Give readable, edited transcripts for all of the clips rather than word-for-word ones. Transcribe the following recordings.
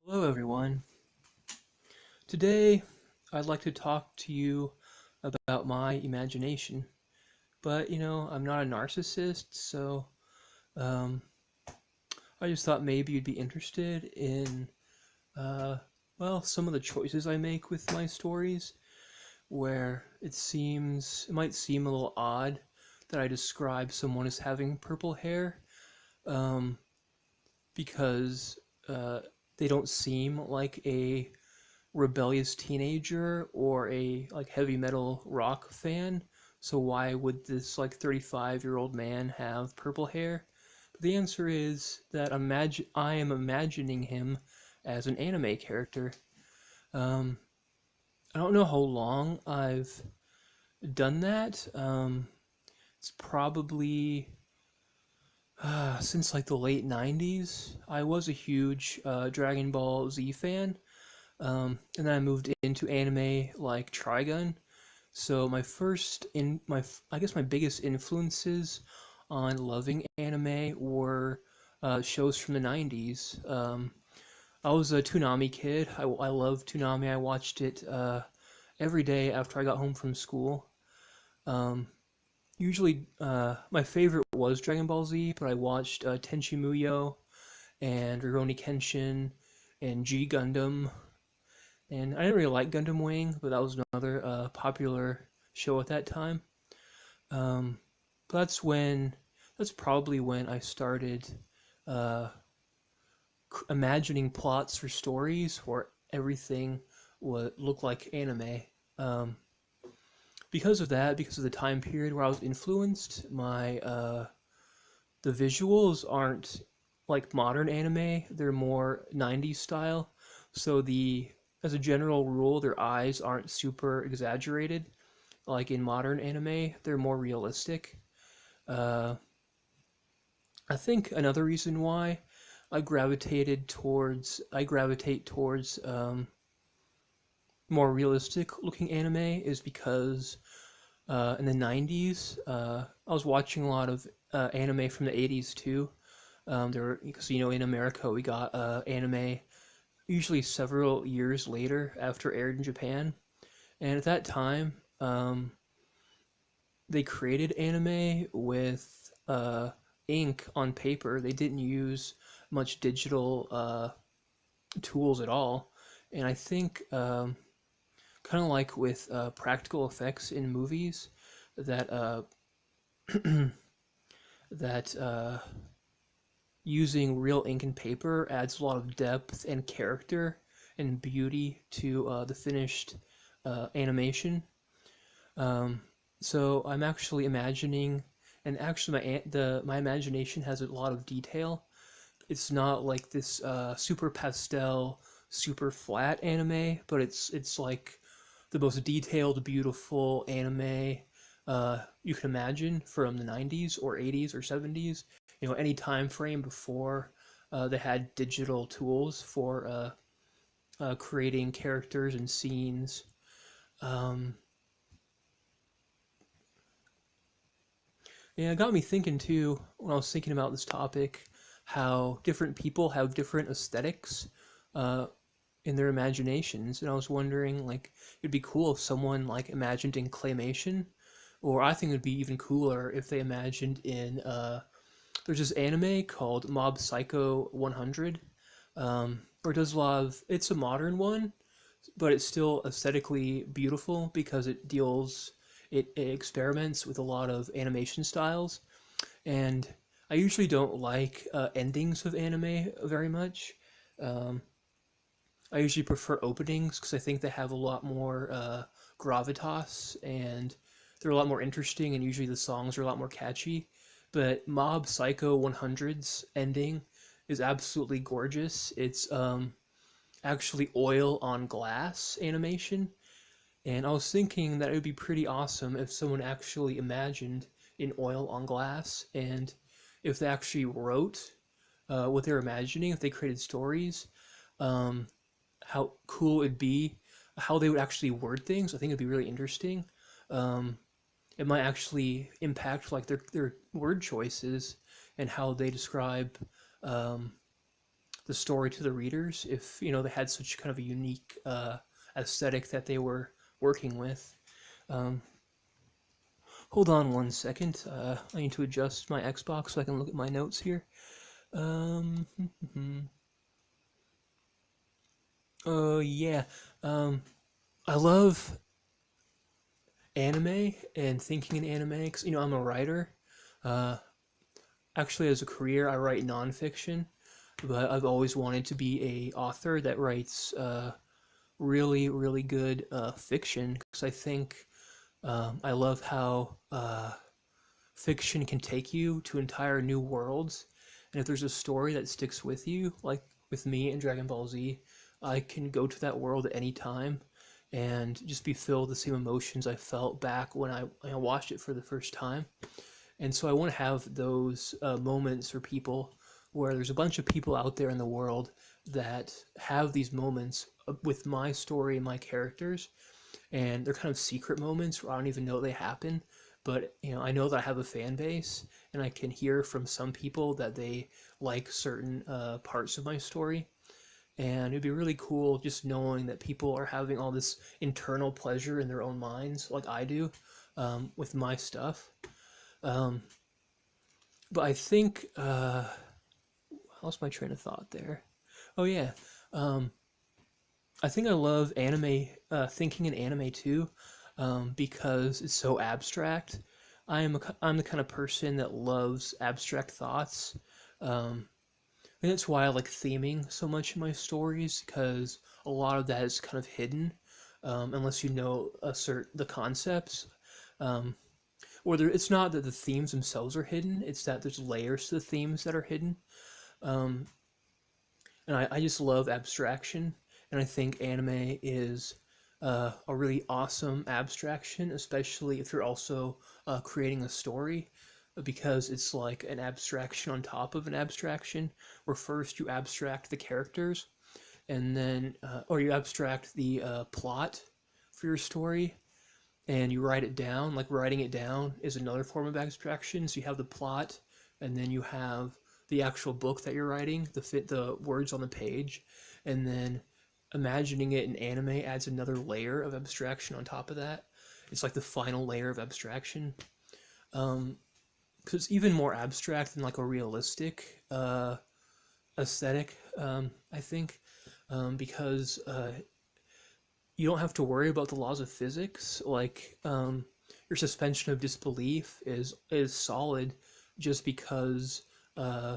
Hello, everyone. Today, I'd like to talk to you about my imagination. But, I'm not a narcissist, so um, I just thought maybe you'd be interested in, uh, some of the choices I make with my stories, where it might seem a little odd that I describe someone as having purple hair, um, because uh, they don't seem like a rebellious teenager or a like heavy metal rock fan. So why would this like 35-year-old man have purple hair? But the answer is that I am imagining him as an anime character. Um, I don't know how long I've done that. It's probably since like the late 90s. I was a huge Dragon Ball Z fan. And then I moved into anime like Trigun. So I guess my biggest influences on loving anime were shows from the 90s. I was a Toonami kid. I loved Toonami. I watched it every day after I got home from school. Um, Usually, my favorite was Dragon Ball Z, but I watched Tenchi Muyo and Rurouni Kenshin and G Gundam. And I didn't really like Gundam Wing, but that was another popular show at that time. Um, but that's probably when I started uh, imagining plots for stories where everything would look like anime. Um, because of that, because of the time period where I was influenced, my the visuals aren't like modern anime; they're more '90s style. So the as a general rule, their eyes aren't super exaggerated like in modern anime. They're more realistic. Uh, I think another reason why I gravitate towards more realistic looking anime is because in the 90s I was watching a lot of anime from the 80s too. Because in America we got anime usually several years later after it aired in Japan, and at that time they created anime with ink on paper. They didn't use much digital tools at all. And I think, kind of like with practical effects in movies, that that using real ink and paper adds a lot of depth and character and beauty to the finished animation. Um, so I'm actually imagining, and actually my imagination has a lot of detail. It's not like this super pastel, super flat anime, but it's like the most detailed, beautiful anime you can imagine from the 90s or 80s or 70s. Any time frame before they had digital tools for creating characters and scenes. Um, Yeah, it got me thinking too when I was thinking about this topic, how different people have different aesthetics uh, in their imaginations, and I was wondering, like, it'd be cool if someone like imagined in claymation, or I think it'd be even cooler if they imagined in. There's this anime called Mob Psycho 100, where it does a lot of. It's a modern one, but it's still aesthetically beautiful because it experiments with a lot of animation styles, and I usually don't like endings of anime very much. um, I usually prefer openings because I think they have a lot more gravitas, and they're a lot more interesting, and usually the songs are a lot more catchy. But Mob Psycho 100's ending is absolutely gorgeous. It's actually oil on glass animation, and I was thinking that it would be pretty awesome if someone actually imagined in oil on glass, and if they actually wrote what they're imagining, if they created stories, um, how cool it'd be, how they would actually word things. I think it'd be really interesting. Um, it might actually impact like their word choices and how they describe um, the story to the readers if they had such kind of a unique aesthetic that they were working with. Um, Hold on one second. I need to adjust my Xbox so I can look at my notes here. Um, oh yeah. Um, I love anime and thinking in anime because I'm a writer. Uh, Actually, as a career, I write nonfiction, but I've always wanted to be a author that writes really, really good fiction because I think I love how fiction can take you to entire new worlds. And if there's a story that sticks with you, like with me and Dragon Ball Z, I can go to that world at any time and just be filled with the same emotions I felt back when I watched it for the first time. And so I want to have those moments for people where there's a bunch of people out there in the world that have these moments with my story and my characters, and they're kind of secret moments where I don't even know they happen. But I know that I have a fan base, and I can hear from some people that they like certain parts of my story. And it'd be really cool just knowing that people are having all this internal pleasure in their own minds, like I do, with my stuff. Um, but I think I lost my train of thought there. Oh yeah, um, I think I love anime, thinking in anime too, because it's so abstract. I'm the kind of person that loves abstract thoughts. I think that's why I like theming so much in my stories, because a lot of that is kind of hidden, unless you know the concepts. Um, it's not that the themes themselves are hidden; it's that there's layers to the themes that are hidden. Um, and I just love abstraction, and I think anime is a really awesome abstraction, especially if you're also creating a story, because it's like an abstraction on top of an abstraction, where first you abstract the characters, and then or you abstract the plot for your story, and you write it down. Like writing it down is another form of abstraction. So you have the plot, and then you have the actual book that you're writing, the words on the page, and then imagining it in anime adds another layer of abstraction on top of that. It's like the final layer of abstraction. Because it's even more abstract than like a realistic aesthetic, I think, because you don't have to worry about the laws of physics. Like your suspension of disbelief is solid just uh,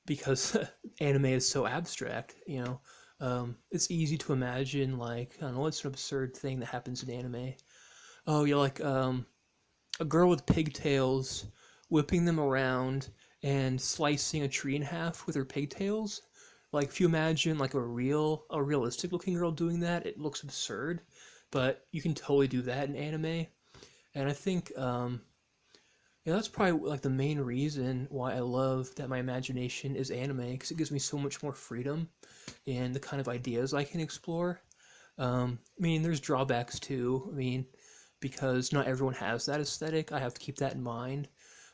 because anime is so abstract. It's easy to imagine like I don't know what's an absurd thing that happens in anime. Oh, you're like a girl with pigtails whipping them around and slicing a tree in half with her pigtails. Like if you imagine like a realistic looking girl doing that, it looks absurd, but you can totally do that in anime. And I think yeah, that's probably like the main reason why I love that my imagination is anime, because it gives me so much more freedom in the kind of ideas I can explore. I mean, there's drawbacks too. I mean, because not everyone has that aesthetic, I have to keep that in mind.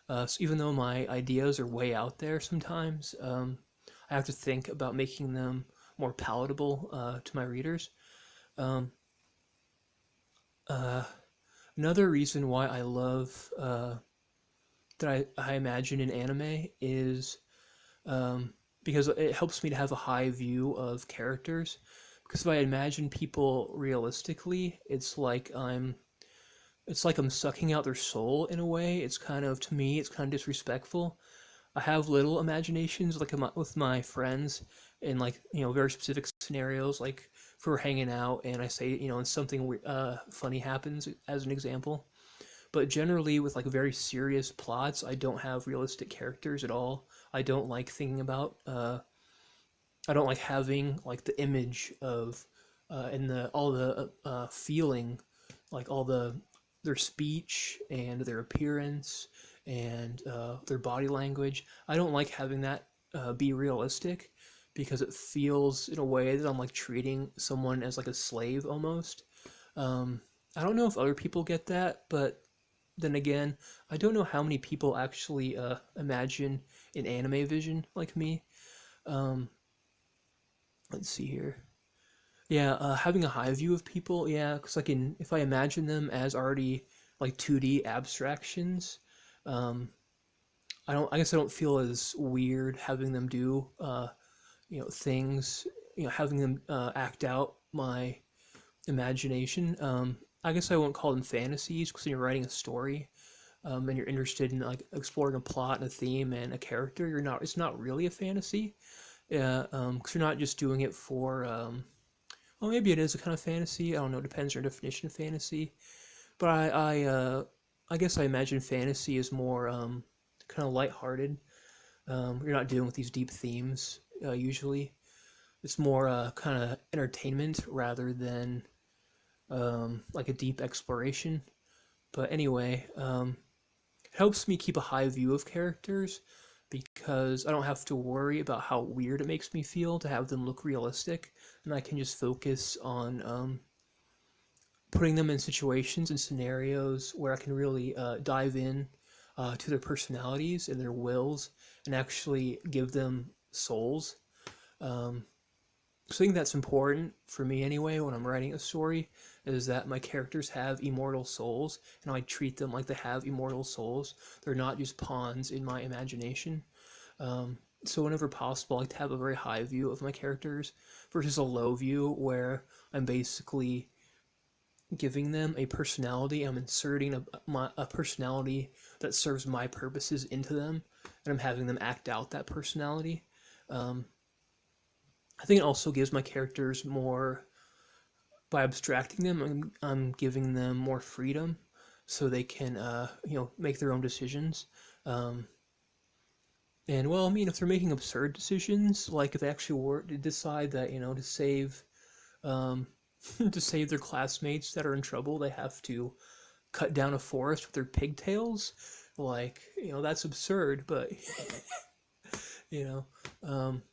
So even though my ideas are way out there sometimes, I have to think about making them more palatable to my readers. Um, uh, Another reason why I love that I imagine in anime is because it helps me to have a high view of characters. Because if I imagine people realistically, it's like I'm sucking out their soul in a way. It's kind of, to me, it's kind of disrespectful. I have little imaginations like with my friends in like very specific scenarios, like if we're hanging out and I say and something funny happens as an example. But generally with like very serious plots, I don't have realistic characters at all. I don't like thinking about I don't like having like the image of and the all the feeling, like all their speech and their appearance and their body language. I don't like having that be realistic because it feels in a way that I'm like treating someone as like a slave almost. Um, I don't know if other people get that, but then again, I don't know how many people actually imagine an anime vision like me. Let's see here. Yeah, having a high view of people, yeah, because if I imagine them as already like 2D abstractions, um, I guess I don't feel as weird having them do, things, having them act out my imagination. I guess I won't call them fantasies because when you're writing a story, and you're interested in like exploring a plot and a theme and a character, it's not really a fantasy. Yeah, because you're not just doing it for, well, maybe it is a kind of fantasy. I don't know. It depends on your definition of fantasy. But I guess I imagine fantasy is more kind of lighthearted. You're not dealing with these deep themes usually. It's more kind of entertainment rather than like a deep exploration. But anyway, it helps me keep a high view of characters because I don't have to worry about how weird it makes me feel to have them look realistic, and I can just focus on putting them in situations and scenarios where I can really dive in to their personalities and their wills and actually give them souls. Um, so I think that's important for me anyway when I'm writing a story is that my characters have immortal souls and I treat them like they have immortal souls. They're not just pawns in my imagination. So whenever possible, I like to have a very high view of my characters versus a low view where I'm basically giving them a personality. I'm inserting a personality that serves my purposes into them, and I'm having them act out that personality. Um, I think it also gives my characters more, by abstracting them, I'm giving them more freedom so they can, make their own decisions. Um, and well, I mean, if they're making absurd decisions, like if they actually were to decide that, to save, um, to save their classmates that are in trouble, they have to cut down a forest with their pigtails. Like, that's absurd, but you know, um,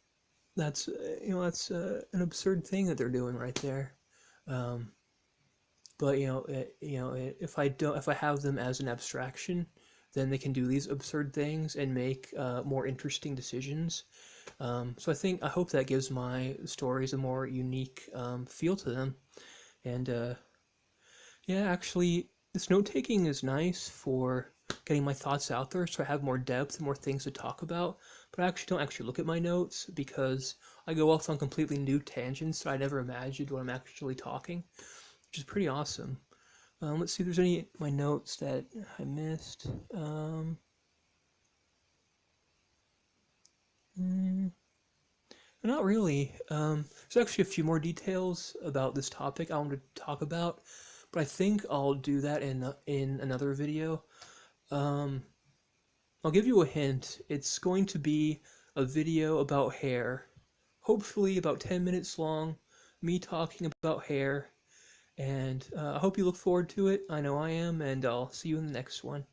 that's an absurd thing that they're doing right there. Um, but if I have them as an abstraction, then they can do these absurd things and make more interesting decisions. So I hope that gives my stories a more unique feel to them. And yeah, actually, this note taking is nice for getting my thoughts out there so I have more depth and more things to talk about. But I actually don't actually look at my notes because I go off on completely new tangents that I never imagined when I'm actually talking, which is pretty awesome. Let's see if there's any of my notes that I missed. Mm, Not really. There's actually a few more details about this topic I want to talk about, but I think I'll do that in another video. Um, I'll give you a hint. It's going to be a video about hair, hopefully about 10 minutes long, me talking about hair, and I hope you look forward to it. I know I am, and I'll see you in the next one.